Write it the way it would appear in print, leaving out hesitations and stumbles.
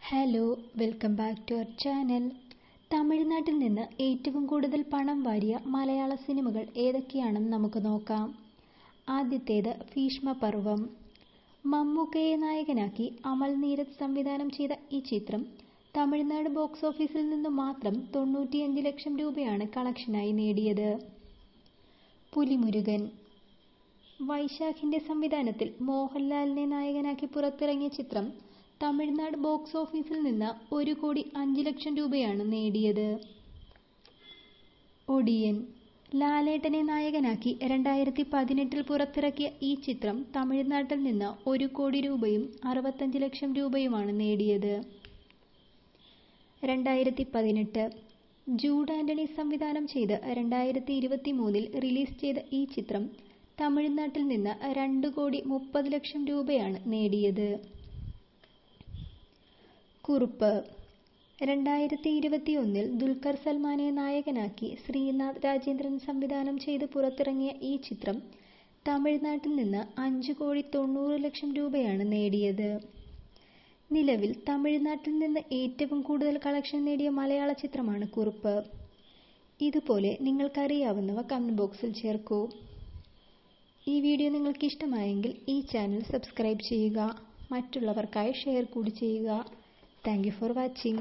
Hello, welcome back to our channel. തമിഴ്നാട്ടിൽ നിന്ന് ഏറ്റവും കൂടുതൽ പണം വാരിയ മലയാള സിനിമകൾ ഏതൊക്കെയാണെന്ന് നമുക്ക് നോക്കാം. ആദ്യത്തേത് ഭീഷ്മപർവം. മമ്മൂക്കയെ നായകനാക്കി അമൽ നീരദ് സംവിധാനം ചെയ്ത ഈ ചിത്രം തമിഴ്നാട് ബോക്സ് ഓഫീസിൽ നിന്നു മാത്രം 95 ലക്ഷം രൂപയാണ് കളക്ഷനായി നേടിയത്. പുലിമുരുകൻ. വൈശാഖിന്റെ സംവിധാനത്തിൽ മോഹൻലാലിനെ നായകനാക്കി പുറത്തിറങ്ങിയ ചിത്രം തമിഴ്നാട് ബോക്സ് ഓഫീസിൽ നിന്ന് 1,05 ലക്ഷം രൂപയാണ് നേടിയത്. ഒടിയൻ. ലാലേട്ടനെ നായകനാക്കി 2018 പുറത്തിറക്കിയ ഈ ചിത്രം തമിഴ്നാട്ടിൽ നിന്ന് 1 കോടി രൂപയും 65 ലക്ഷം രൂപയുമാണ് നേടിയത്. 2018. ജൂഡ് ആന്റണി സംവിധാനം ചെയ്ത് 2023 റിലീസ് ചെയ്ത ഈ ചിത്രം തമിഴ്നാട്ടിൽ നിന്ന് 2 കോടി 30 ലക്ഷം രൂപയാണ് നേടിയത്. കുറുപ്പ്. 2021 ദുൽഖർ സൽമാനെ നായകനാക്കി ശ്രീനാഥ് രാജേന്ദ്രൻ സംവിധാനം ചെയ്ത് പുറത്തിറങ്ങിയ ഈ ചിത്രം തമിഴ്നാട്ടിൽ നിന്ന് 5 കോടി 90 ലക്ഷം രൂപയാണ് നേടിയത്. നിലവിൽ തമിഴ്നാട്ടിൽ നിന്ന് ഏറ്റവും കൂടുതൽ കളക്ഷൻ നേടിയ മലയാള ചിത്രമാണ് കുറുപ്പ്. ഇതുപോലെ നിങ്ങൾക്കറിയാവുന്നവ കമന്റ് ബോക്സിൽ ചേർക്കൂ. ഈ വീഡിയോ നിങ്ങൾക്ക് ഇഷ്ടമായെങ്കിൽ ഈ ചാനൽ സബ്സ്ക്രൈബ് ചെയ്യുക. മറ്റുള്ളവർക്കായി ഷെയർ കൂടി ചെയ്യുക. Thank you for watching.